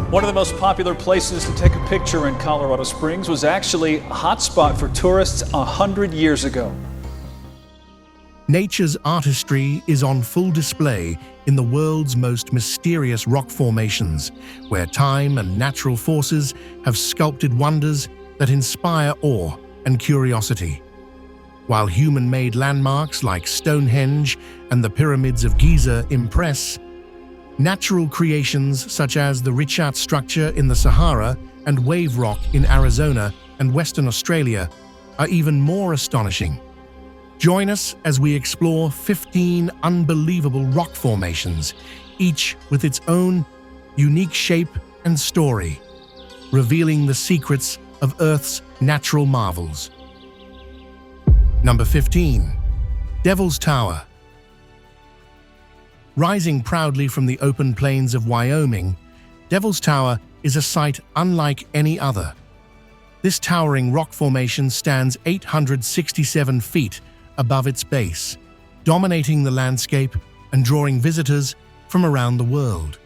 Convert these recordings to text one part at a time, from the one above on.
One of the most popular places to take a picture in Colorado Springs was actually a hotspot for tourists 100 years ago. Nature's artistry is on full display in the world's most mysterious rock formations, where time and natural forces have sculpted wonders that inspire awe and curiosity. While human-made landmarks like Stonehenge and the Pyramids of Giza impress, natural creations such as the Richat Structure in the Sahara and Wave Rock in Arizona and Western Australia are even more astonishing. Join us as we explore 15 unbelievable rock formations, each with its own unique shape and story, revealing the secrets of Earth's natural marvels. Number 15. Devil's Tower. Rising proudly from the open plains of Wyoming, Devil's Tower is a sight unlike any other. This towering rock formation stands 867 feet above its base, dominating the landscape and drawing visitors from around the world.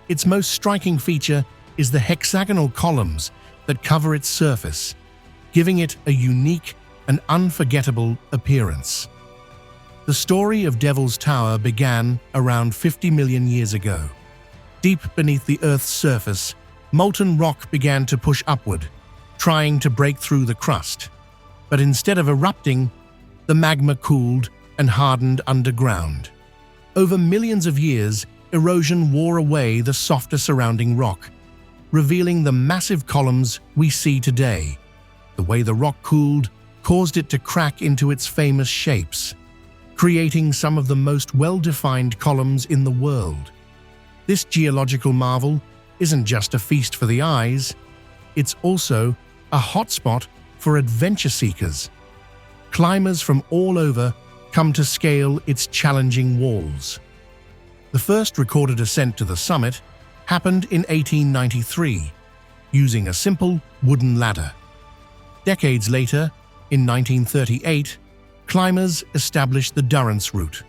Its most striking feature is the hexagonal columns that cover its surface, giving it a unique and unforgettable appearance. The story of Devil's Tower began around 50 million years ago. Deep beneath the Earth's surface, molten rock began to push upward, trying to break through the crust. But instead of erupting, the magma cooled and hardened underground. Over millions of years, erosion wore away the softer surrounding rock, revealing the massive columns we see today. The way the rock cooled caused it to crack into its famous shapes, creating some of the most well-defined columns in the world. This geological marvel isn't just a feast for the eyes, it's also a hotspot for adventure seekers. Climbers from all over come to scale its challenging walls. The first recorded ascent to the summit happened in 1893, using a simple wooden ladder. Decades later, in 1938, climbers established the Durance route,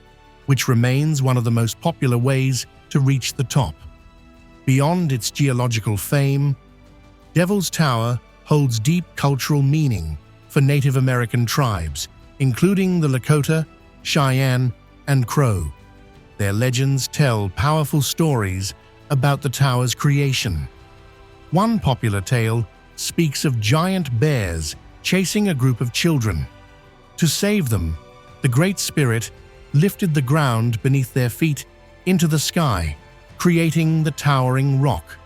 which remains one of the most popular ways to reach the top. Beyond its geological fame, Devil's Tower holds deep cultural meaning for Native American tribes, including the Lakota, Cheyenne, and Crow. Their legends tell powerful stories about the tower's creation. One popular tale speaks of giant bears chasing a group of children. To save them, the Great Spirit lifted the ground beneath their feet into the sky, creating the towering rock.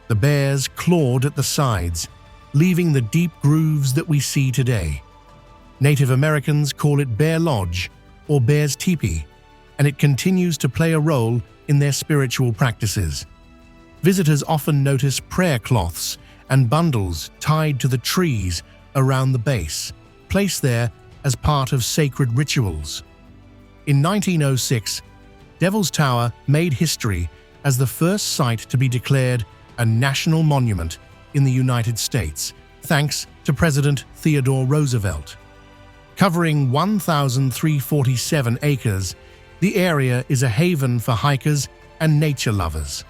The bears clawed at the sides, leaving the deep grooves that we see today. Native Americans call it Bear Lodge or Bear's Teepee, and it continues to play a role in their spiritual practices. Visitors often notice prayer cloths and bundles tied to the trees around the base, placed there as part of sacred rituals. In 1906, Devil's Tower made history as the first site to be declared a national monument in the United States, thanks to President Theodore Roosevelt. Covering 1,347 acres, the area is a haven for hikers and nature lovers.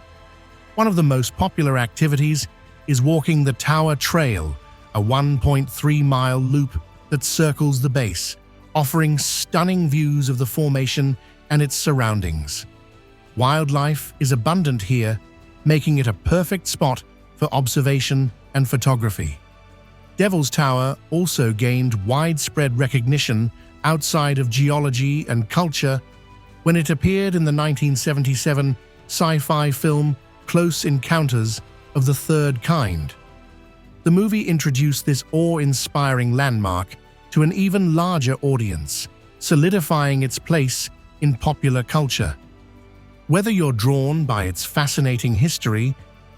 One of the most popular activities is walking the Tower Trail, a 1.3-mile loop that circles the base, offering stunning views of the formation and its surroundings. Wildlife is abundant here, making it a perfect spot for observation and photography. Devil's Tower also gained widespread recognition outside of geology and culture when it appeared in the 1977 sci-fi film Close Encounters of the Third Kind. The movie introduced this awe-inspiring landmark to an even larger audience, solidifying its place in popular culture. Whether you're drawn by its fascinating history,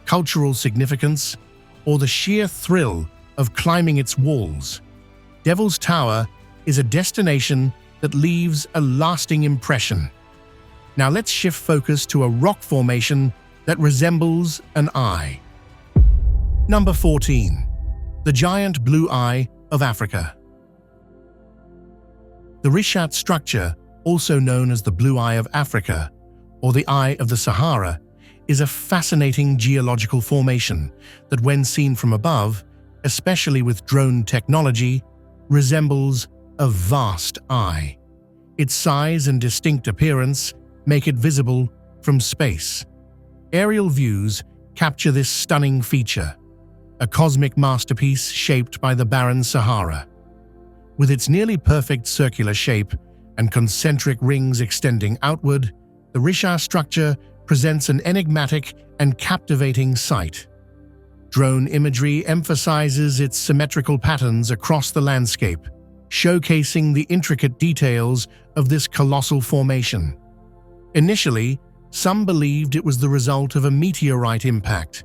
cultural significance, or the sheer thrill of climbing its walls, Devil's Tower is a destination that leaves a lasting impression. Now let's shift focus to a rock formation that resembles an eye. Number 14. The Giant Blue Eye of Africa. The Richat Structure, also known as the Blue Eye of Africa, or the Eye of the Sahara, is a fascinating geological formation that, when seen from above, especially with drone technology, resembles a vast eye. Its size and distinct appearance make it visible from space. Aerial views capture this stunning feature, a cosmic masterpiece shaped by the barren Sahara. With its nearly perfect circular shape and concentric rings extending outward, the Richat Structure presents an enigmatic and captivating sight. Drone imagery emphasizes its symmetrical patterns across the landscape, showcasing the intricate details of this colossal formation. Initially, some believed it was the result of a meteorite impact,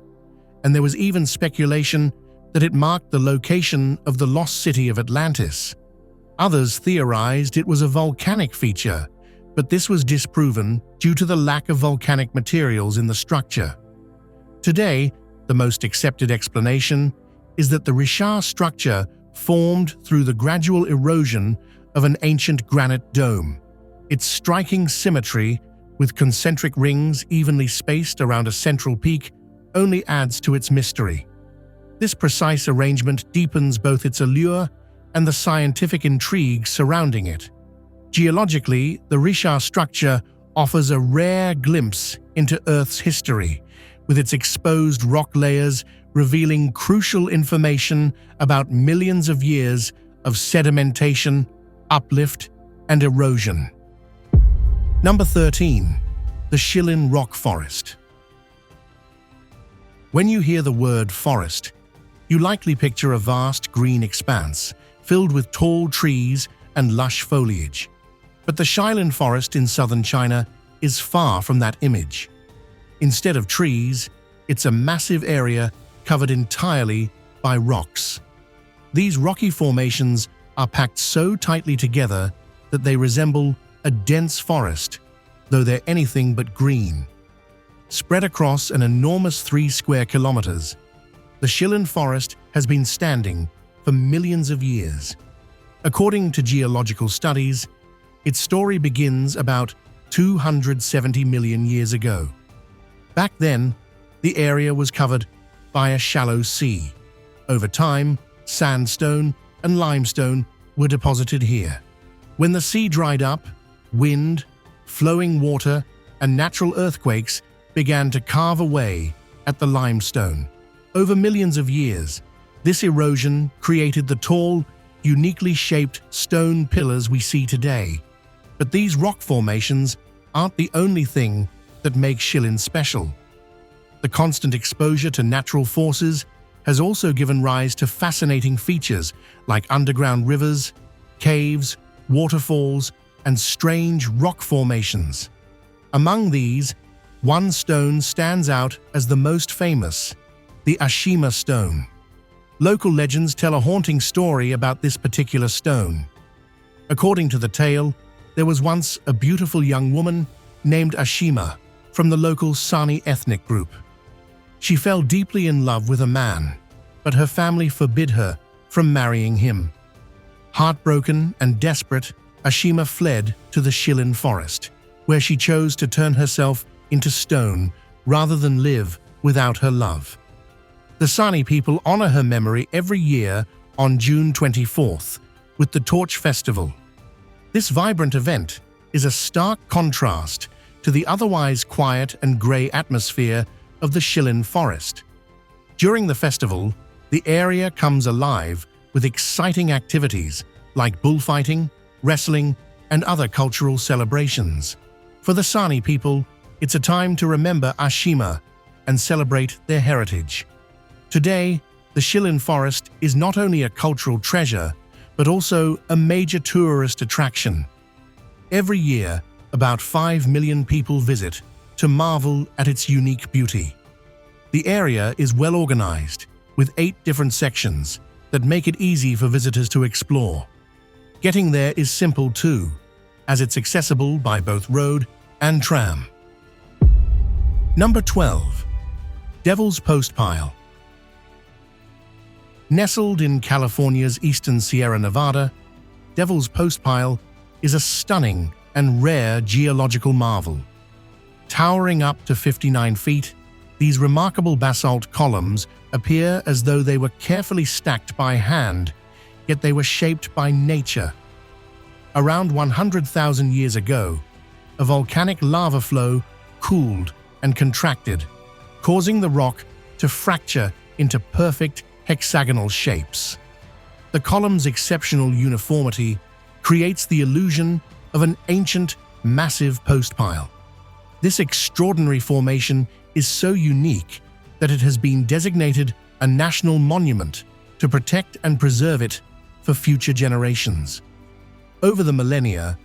and there was even speculation that it marked the location of the lost city of Atlantis. Others theorized it was a volcanic feature, but this was disproven due to the lack of volcanic materials in the structure. Today, the most accepted explanation is that the Richat Structure formed through the gradual erosion of an ancient granite dome. Its striking symmetry, with concentric rings evenly spaced around a central peak, only adds to its mystery. This precise arrangement deepens both its allure and the scientific intrigue surrounding it. Geologically, the Richat Structure offers a rare glimpse into Earth's history, with its exposed rock layers revealing crucial information about millions of years of sedimentation, uplift, and erosion. Number 13. The Shilin Rock Forest. When you hear the word forest, you likely picture a vast green expanse filled with tall trees and lush foliage. But the Shilin Forest in southern China is far from that image. Instead of trees, it's a massive area covered entirely by rocks. These rocky formations are packed so tightly together that they resemble a dense forest, though they're anything but green. Spread across an enormous 3 square kilometers, the Shilin Forest has been standing for millions of years. According to geological studies, its story begins about 270 million years ago. Back then, the area was covered by a shallow sea. Over time, sandstone and limestone were deposited here. When the sea dried up, wind, flowing water, and natural earthquakes began to carve away at the limestone. Over millions of years, this erosion created the tall, uniquely shaped stone pillars we see today. But these rock formations aren't the only thing that makes Shilin special. The constant exposure to natural forces has also given rise to fascinating features like underground rivers, caves, waterfalls, and strange rock formations. Among these, one stone stands out as the most famous, the Ashima stone. Local legends tell a haunting story about this particular stone. According to the tale, there was once a beautiful young woman named Ashima from the local Sani ethnic group. She fell deeply in love with a man, but her family forbid her from marrying him. Heartbroken and desperate, Ashima fled to the Shilin Forest, where she chose to turn herself into stone rather than live without her love. The Sani people honor her memory every year on June 24th with the Torch Festival. This vibrant event is a stark contrast to the otherwise quiet and grey atmosphere of the Shilin Forest. During the festival, the area comes alive with exciting activities like bullfighting, wrestling, and other cultural celebrations. For the Sani people, it's a time to remember Ashima and celebrate their heritage. Today, the Shilin Forest is not only a cultural treasure, but also a major tourist attraction. Every year, about 5 million people visit to marvel at its unique beauty. The area is well organized, with 8 different sections that make it easy for visitors to explore. Getting there is simple too, as it's accessible by both road and tram. Number 12. Devil's Postpile. Nestled in California's eastern Sierra Nevada, Devil's Postpile is a stunning and rare geological marvel. Towering up to 59 feet, these remarkable basalt columns appear as though they were carefully stacked by hand, yet they were shaped by nature. Around 100,000 years ago, a volcanic lava flow cooled and contracted, causing the rock to fracture into perfect hexagonal shapes. The column's exceptional uniformity creates the illusion of an ancient, massive postpile. This extraordinary formation is so unique that it has been designated a national monument to protect and preserve it for future generations. Over the millennia,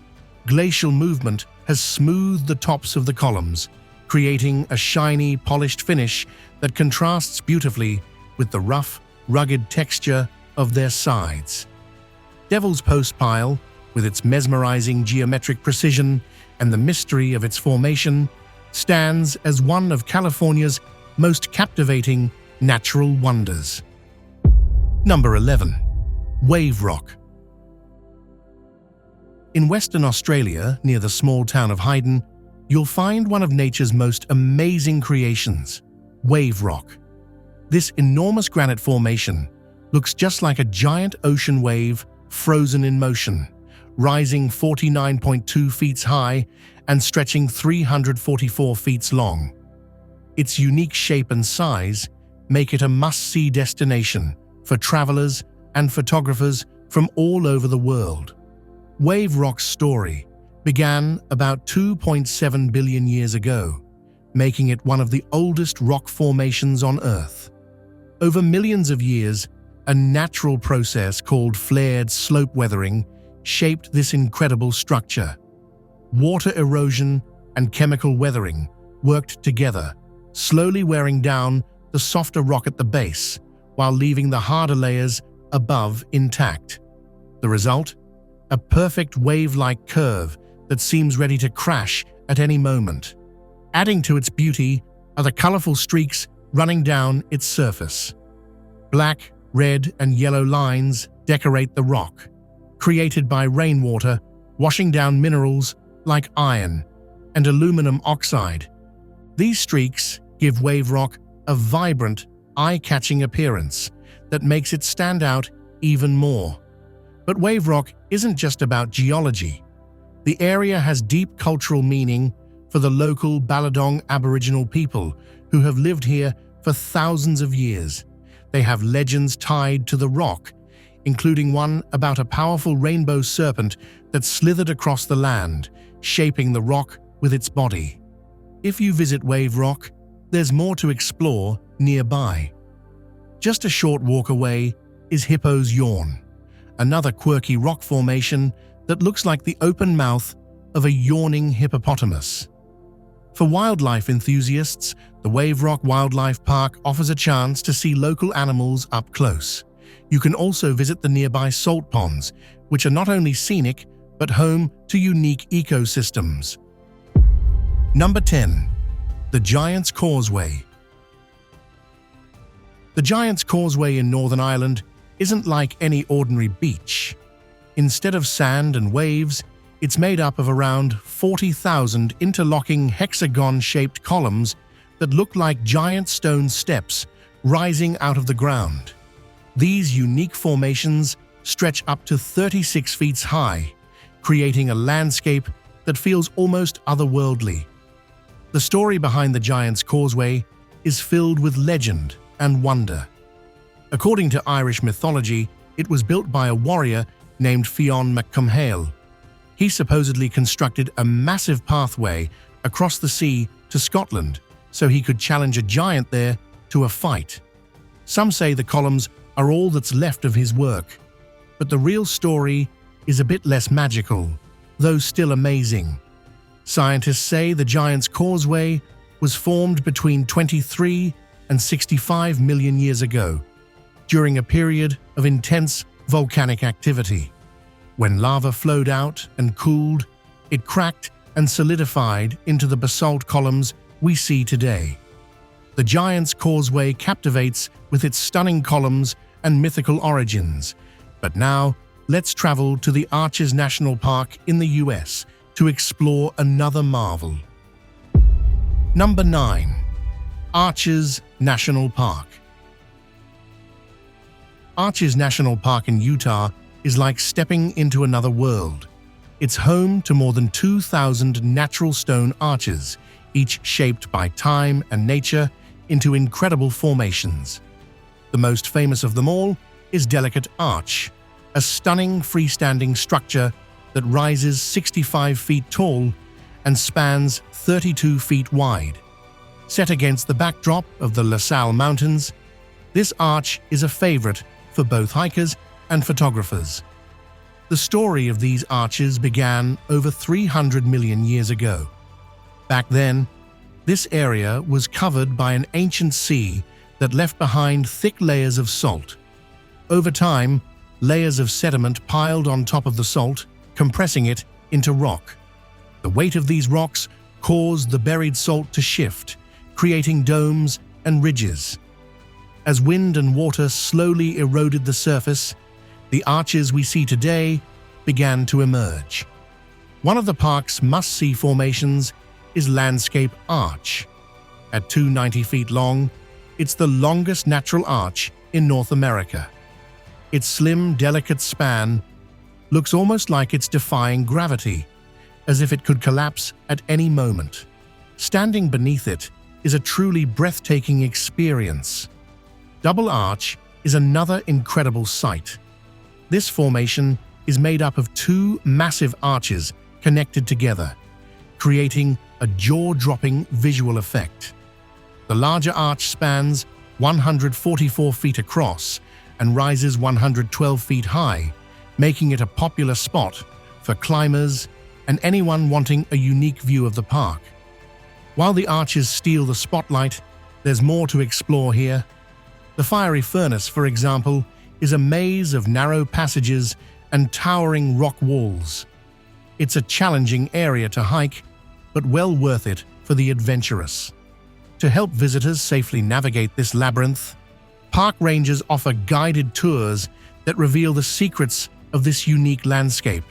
glacial movement has smoothed the tops of the columns, creating a shiny, polished finish that contrasts beautifully with the rough, rugged texture of their sides. Devil's Postpile, with its mesmerizing geometric precision and the mystery of its formation, stands as one of California's most captivating natural wonders. Number 11. Wave Rock. In Western Australia, near the small town of Hayden, you'll find one of nature's most amazing creations, Wave Rock. This enormous granite formation looks just like a giant ocean wave frozen in motion, rising 49.2 feet high and stretching 344 feet long. Its unique shape and size make it a must-see destination for travelers and photographers from all over the world. Wave Rock's story began about 2.7 billion years ago, making it one of the oldest rock formations on Earth. Over millions of years, a natural process called flared slope weathering shaped this incredible structure. Water erosion and chemical weathering worked together, slowly wearing down the softer rock at the base, while leaving the harder layers above intact. The result? A perfect wave-like curve that seems ready to crash at any moment. Adding to its beauty are the colorful streaks running down its surface. Black, red, and yellow lines decorate the rock, created by rainwater washing down minerals like iron and aluminum oxide. These streaks give Wave Rock a vibrant, eye-catching appearance that makes it stand out even more. But Wave Rock isn't just about geology. The area has deep cultural meaning for the local Balladong Aboriginal people who have lived here for thousands of years. They have legends tied to the rock, including one about a powerful rainbow serpent that slithered across the land, shaping the rock with its body. If you visit Wave Rock, there's more to explore nearby. Just a short walk away is Hippo's Yawn, another quirky rock formation that looks like the open mouth of a yawning hippopotamus. For wildlife enthusiasts, the Wave Rock Wildlife Park offers a chance to see local animals up close. You can also visit the nearby salt ponds, which are not only scenic, but home to unique ecosystems. Number 10. The Giant's Causeway. The Giant's Causeway in Northern Ireland isn't like any ordinary beach. Instead of sand and waves, it's made up of around 40,000 interlocking hexagon-shaped columns that look like giant stone steps rising out of the ground. These unique formations stretch up to 36 feet high, creating a landscape that feels almost otherworldly. The story behind the Giant's Causeway is filled with legend and wonder. According to Irish mythology, it was built by a warrior named Fionn McCumhale. He supposedly constructed a massive pathway across the sea to Scotland so he could challenge a giant there to a fight. Some say the columns are all that's left of his work, but the real story is a bit less magical, though still amazing. Scientists say the Giant's Causeway was formed between 23 and 65 million years ago, during a period of intense volcanic activity. When lava flowed out and cooled, it cracked and solidified into the basalt columns we see today. The Giant's Causeway captivates with its stunning columns and mythical origins. But now, let's travel to the Arches National Park in the US to explore another marvel. Number 9. Arches National Park. Arches National Park in Utah is like stepping into another world. It's home to more than 2,000 natural stone arches, each shaped by time and nature into incredible formations. The most famous of them all is Delicate Arch, a stunning freestanding structure that rises 65 feet tall and spans 32 feet wide. Set against the backdrop of the La Salle Mountains, this arch is a favorite for both hikers and photographers. The story of these arches began over 300 million years ago. Back then, this area was covered by an ancient sea that left behind thick layers of salt. Over time, layers of sediment piled on top of the salt, compressing it into rock. The weight of these rocks caused the buried salt to shift, creating domes and ridges. As wind and water slowly eroded the surface, the arches we see today began to emerge. One of the park's must-see formations is Landscape Arch. At 290 feet long, it's the longest natural arch in North America. Its slim, delicate span looks almost like it's defying gravity, as if it could collapse at any moment. Standing beneath it is a truly breathtaking experience. Double Arch is another incredible sight. This formation is made up of two massive arches connected together, creating a jaw-dropping visual effect. The larger arch spans 144 feet across and rises 112 feet high, making it a popular spot for climbers and anyone wanting a unique view of the park. While the arches steal the spotlight, there's more to explore here. The fiery furnace, for example, is a maze of narrow passages and towering rock walls. It's a challenging area to hike, but well worth it for the adventurous. To help visitors safely navigate this labyrinth, park rangers offer guided tours that reveal the secrets of this unique landscape.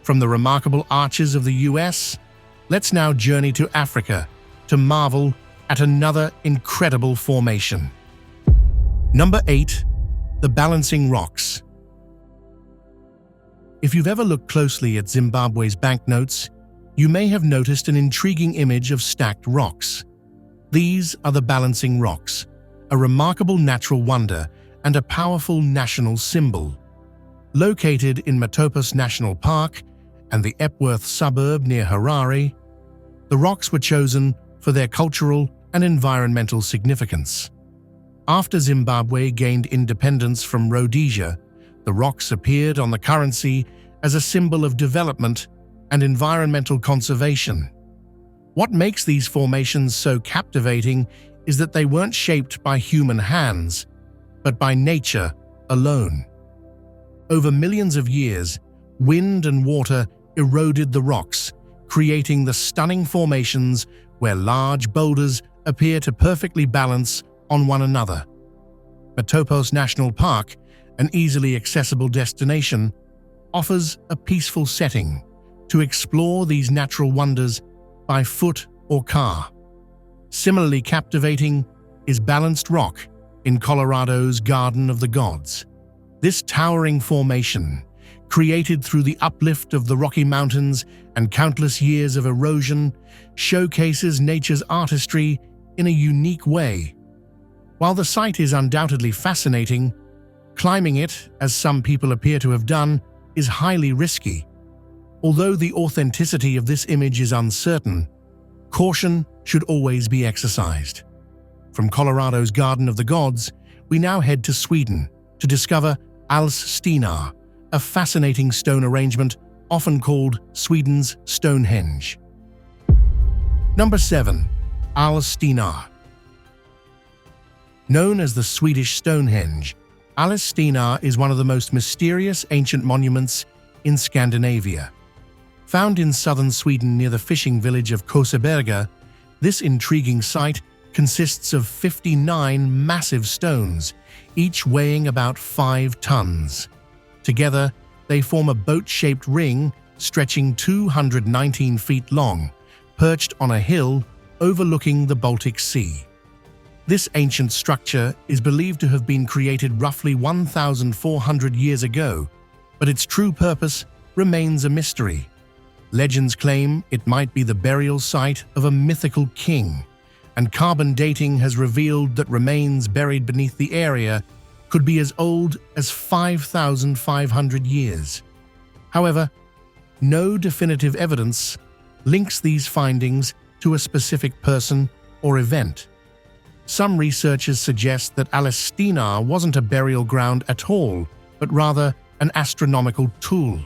From the remarkable arches of the US, let's now journey to Africa to marvel at another incredible formation. Number 8. The Balancing Rocks. If you've ever looked closely at Zimbabwe's banknotes, you may have noticed an intriguing image of stacked rocks. These are the Balancing Rocks, a remarkable natural wonder and a powerful national symbol. Located in Matopos National Park and the Epworth suburb near Harare, the rocks were chosen for their cultural and environmental significance. After Zimbabwe gained independence from Rhodesia, the rocks appeared on the currency as a symbol of development and environmental conservation. What makes these formations so captivating is that they weren't shaped by human hands, but by nature alone. Over millions of years, wind and water eroded the rocks, creating the stunning formations where large boulders appear to perfectly balance on one another. Matopos National Park, an easily accessible destination, offers a peaceful setting to explore these natural wonders by foot or car. Similarly captivating is Balanced Rock in Colorado's Garden of the Gods. This towering formation, created through the uplift of the Rocky Mountains and countless years of erosion, showcases nature's artistry in a unique way. While the site is undoubtedly fascinating, climbing it, as some people appear to have done, is highly risky. Although the authenticity of this image is uncertain, caution should always be exercised. From Colorado's Garden of the Gods, we now head to Sweden to discover Stenar, a fascinating stone arrangement often called Sweden's Stonehenge. Number 7. Stenar. Known as the Swedish Stonehenge, Stenar is one of the most mysterious ancient monuments in Scandinavia. Found in southern Sweden near the fishing village of Koseberga, this intriguing site consists of 59 massive stones, each weighing about 5 tons. Together, they form a boat-shaped ring stretching 219 feet long, perched on a hill overlooking the Baltic Sea. This ancient structure is believed to have been created roughly 1,400 years ago, but its true purpose remains a mystery. Legends claim it might be the burial site of a mythical king, and carbon dating has revealed that remains buried beneath the area could be as old as 5,500 years. However, no definitive evidence links these findings to a specific person or event. Some researchers suggest that stenar wasn't a burial ground at all, but rather an astronomical tool.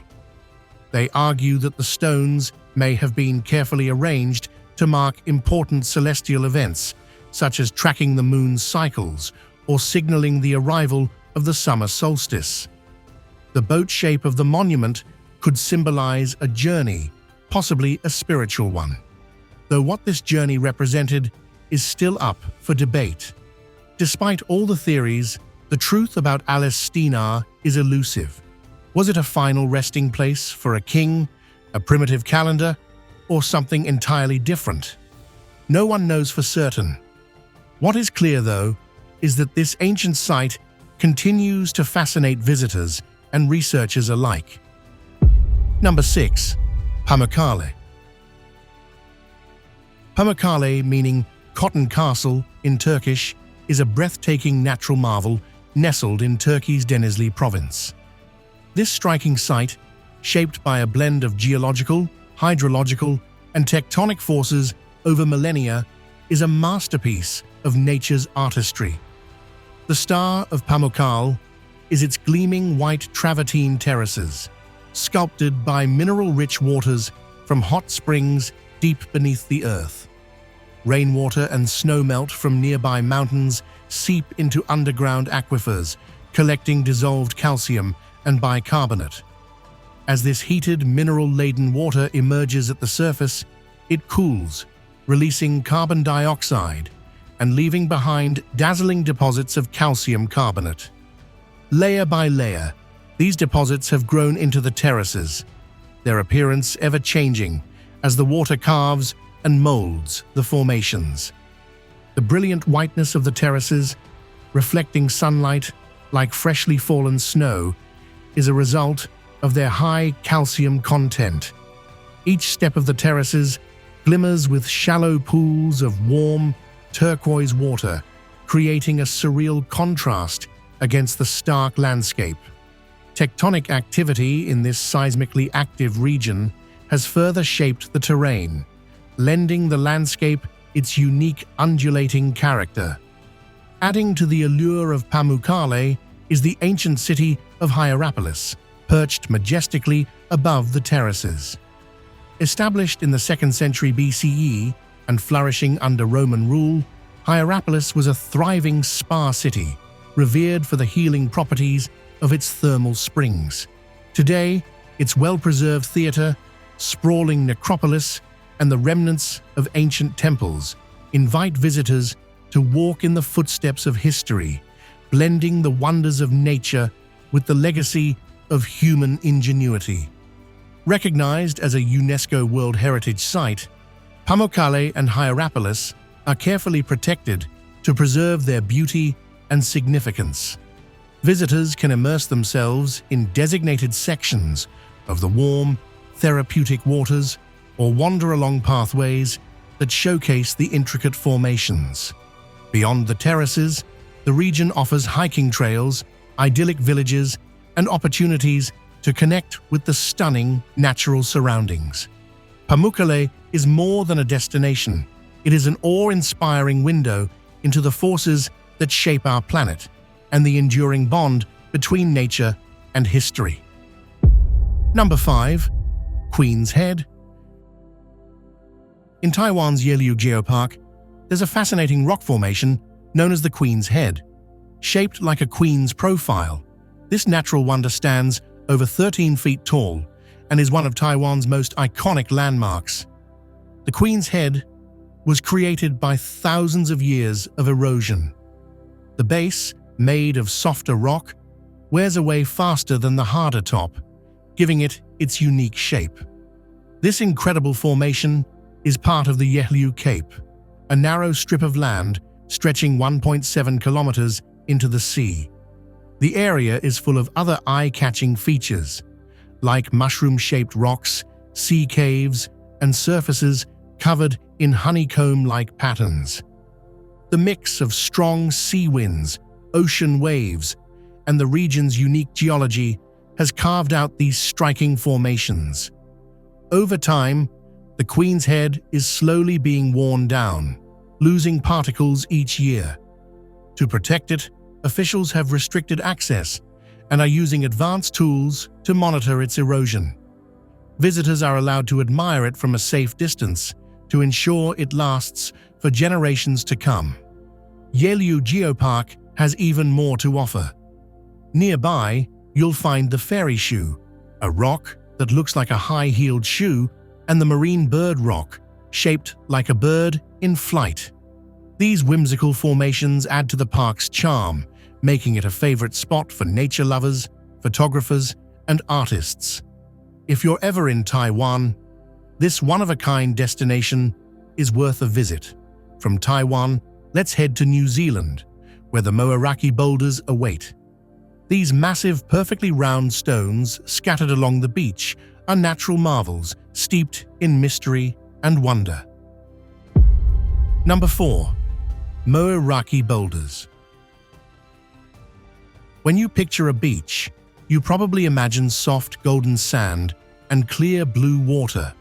They argue that the stones may have been carefully arranged to mark important celestial events, such as tracking the moon's cycles or signaling the arrival of the summer solstice. The boat shape of the monument could symbolize a journey, possibly a spiritual one, though what this journey represented is still up for debate. Despite all the theories, the truth about stenar is elusive. Was it a final resting place for a king, a primitive calendar, or something entirely different? No one knows for certain. What is clear, though, is that this ancient site continues to fascinate visitors and researchers alike. Number 6. Pamukkale. Pamukkale, meaning Cotton Castle in Turkish, is a breathtaking natural marvel nestled in Turkey's Denizli province. This striking site, shaped by a blend of geological, hydrological, and tectonic forces over millennia, is a masterpiece of nature's artistry. The star of Pamukkale is its gleaming white travertine terraces, sculpted by mineral-rich waters from hot springs deep beneath the earth. Rainwater and snowmelt from nearby mountains seep into underground aquifers, collecting dissolved calcium and bicarbonate. As this heated, mineral-laden water emerges at the surface, it cools, releasing carbon dioxide and leaving behind dazzling deposits of calcium carbonate. Layer by layer, these deposits have grown into the terraces, their appearance ever-changing as the water carves and molds the formations. The brilliant whiteness of the terraces, reflecting sunlight like freshly fallen snow, is a result of their high calcium content. Each step of the terraces glimmers with shallow pools of warm, turquoise water, creating a surreal contrast against the stark landscape. Tectonic activity in this seismically active region has further shaped the terrain, lending the landscape its unique undulating character. Adding to the allure of Pamukkale is the ancient city of Hierapolis, perched majestically above the terraces. Established in the 2nd century BCE and flourishing under Roman rule, Hierapolis was a thriving spa city, revered for the healing properties of its thermal springs. Today, its well-preserved theatre, sprawling necropolis, and the remnants of ancient temples invite visitors to walk in the footsteps of history, blending the wonders of nature with the legacy of human ingenuity. Recognized as a UNESCO World Heritage Site, Pamukkale and Hierapolis are carefully protected to preserve their beauty and significance. Visitors can immerse themselves in designated sections of the warm, therapeutic waters or wander along pathways that showcase the intricate formations. Beyond the terraces, the region offers hiking trails, idyllic villages, and opportunities to connect with the stunning natural surroundings. Pamukkale is more than a destination. It is an awe-inspiring window into the forces that shape our planet and the enduring bond between nature and history. Number 5. Queen's Head. In Taiwan's Yelyu Geopark, there's a fascinating rock formation known as the Queen's Head. Shaped like a queen's profile, this natural wonder stands over 13 feet tall and is one of Taiwan's most iconic landmarks. The Queen's Head was created by thousands of years of erosion. The base, made of softer rock, wears away faster than the harder top, giving it its unique shape. This incredible formation is part of the Yelyu Cape, a narrow strip of land stretching 1.7 kilometers into the sea. The area is full of other eye-catching features, like mushroom-shaped rocks, sea caves, and surfaces covered in honeycomb-like patterns. The mix of strong sea winds, ocean waves, and the region's unique geology has carved out these striking formations. Over time, the Queen's Head is slowly being worn down, losing particles each year. To protect it, officials have restricted access and are using advanced tools to monitor its erosion. Visitors are allowed to admire it from a safe distance to ensure it lasts for generations to come. Uluru Geopark has even more to offer. Nearby, you'll find the fairy shoe, a rock that looks like a high-heeled shoe, and the marine bird rock, shaped like a bird in flight. These whimsical formations add to the park's charm, making it a favorite spot for nature lovers, photographers, and artists. If you're ever in Taiwan, this one-of-a-kind destination is worth a visit. From Taiwan, let's head to New Zealand, where the Moeraki boulders await. These massive, perfectly round stones scattered along the beach are natural marvels steeped in mystery and wonder. Number 4. Moeraki boulders. When you picture a beach, you probably imagine soft golden sand and clear blue water.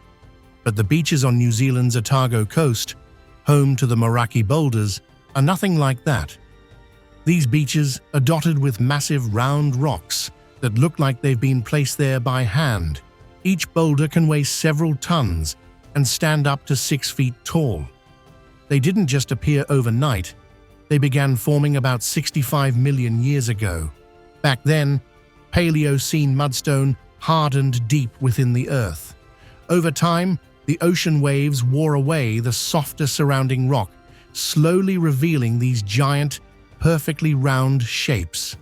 But the beaches on New Zealand's Otago coast, home to the Moeraki boulders, are nothing like that. These beaches are dotted with massive round rocks that look like they've been placed there by hand. Each boulder can weigh several tons and stand up to 6 feet tall. They didn't just appear overnight, they began forming about 65 million years ago. Back then, Paleocene mudstone hardened deep within the earth. Over time, the ocean waves wore away the softer surrounding rock, slowly revealing these giant, perfectly round shapes.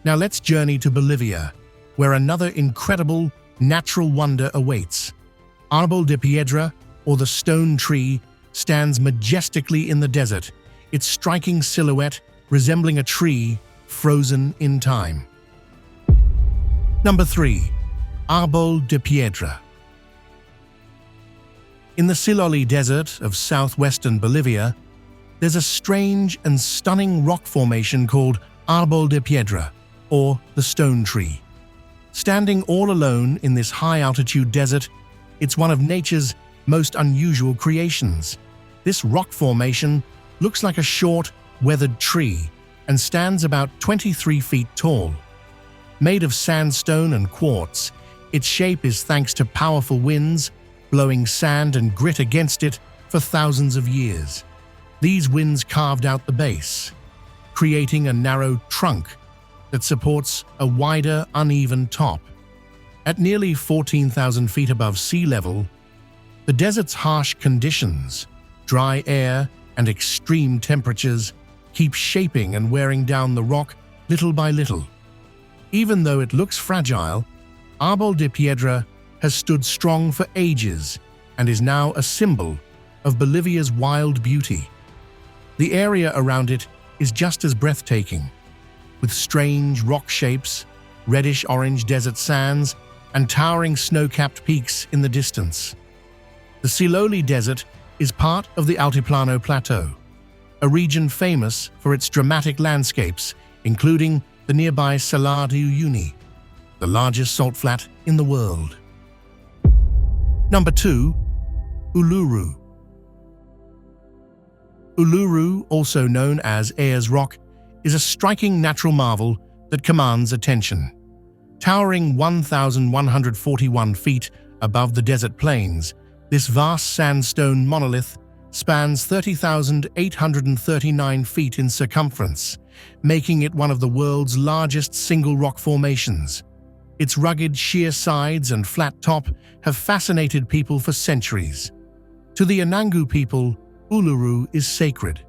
Now let's journey to Bolivia, where another incredible natural wonder awaits. Árbol de piedra, or the stone tree, stands majestically in the desert, its striking silhouette resembling a tree frozen in time. Number 3. Árbol de piedra. In the Shilin Desert of southwestern Bolivia, there's a strange and stunning rock formation called Árbol de piedra, or the stone tree. Standing all alone in this high-altitude desert, it's one of nature's most unusual creations. This rock formation looks like a short, weathered tree and stands about 23 feet tall. Made of sandstone and quartz, its shape is thanks to powerful winds, blowing sand and grit against it for thousands of years. These winds carved out the base, creating a narrow trunk that supports a wider, uneven top. At nearly 14,000 feet above sea level, the desert's harsh conditions, dry air, and extreme temperatures keep shaping and wearing down the rock little by little. Even though it looks fragile, Árbol de piedra has stood strong for ages and is now a symbol of Bolivia's wild beauty. The area around it is just as breathtaking, with strange rock shapes, reddish-orange desert sands, and towering snow-capped peaks in the distance. The Shilin Desert is part of the Altiplano Plateau, a region famous for its dramatic landscapes, including the nearby Salar de Uyuni, the largest salt flat in the world. Number 2. Uluru. Uluru, also known as Ayers Rock, is a striking natural marvel that commands attention. Towering 1,141 feet above the desert plains, this vast sandstone monolith spans 30,839 feet in circumference, making it one of the world's largest single rock formations. Its rugged, sheer sides and flat top have fascinated people for centuries. To the Anangu people, Uluru is sacred,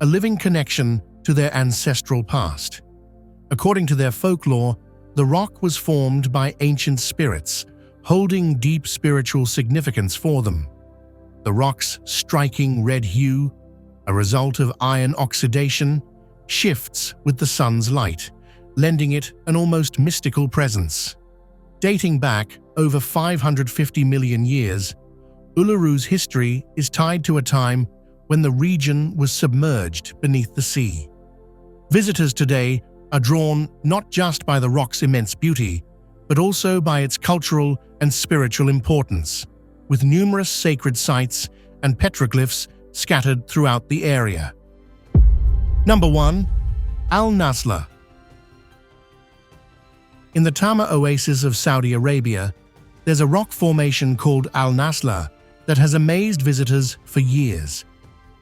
a living connection to their ancestral past. According to their folklore, the rock was formed by ancient spirits, holding deep spiritual significance for them. The rock's striking red hue, a result of iron oxidation, shifts with the sun's light, lending it an almost mystical presence. Dating back over 550 million years, Uluru's history is tied to a time when the region was submerged beneath the sea. Visitors today are drawn not just by the rock's immense beauty, but also by its cultural and spiritual importance, with numerous sacred sites and petroglyphs scattered throughout the area. Number 1. Al-Nasla. In the Tama oasis of Saudi Arabia, there's a rock formation called Al-Nasla that has amazed visitors for years.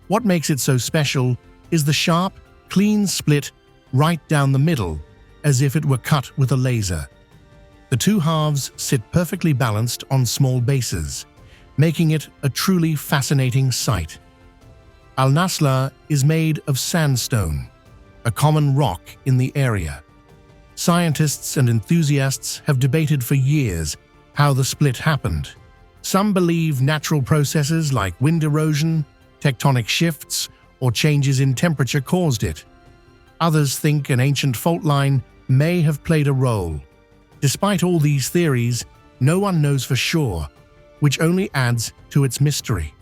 What makes it so special is the sharp, clean split right down the middle, as if it were cut with a laser. The two halves sit perfectly balanced on small bases, making it a truly fascinating sight. Al-Nasla is made of sandstone, a common rock in the area. Scientists and enthusiasts have debated for years how the split happened. Some believe natural processes like wind erosion, tectonic shifts, or changes in temperature caused it. Others think an ancient fault line may have played a role. Despite all these theories, no one knows for sure, which only adds to its mystery.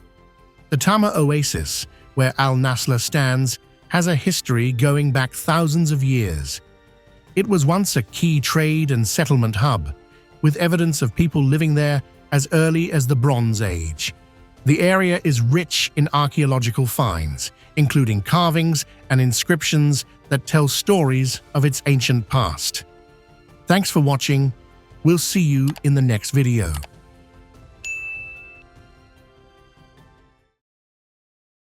The Tama oasis, where Al-Nasla stands, has a history going back thousands of years. It was once a key trade and settlement hub, with evidence of people living there as early as the Bronze Age. The area is rich in archaeological finds, including carvings and inscriptions that tell stories of its ancient past. Thanks for watching. We'll see you in the next video.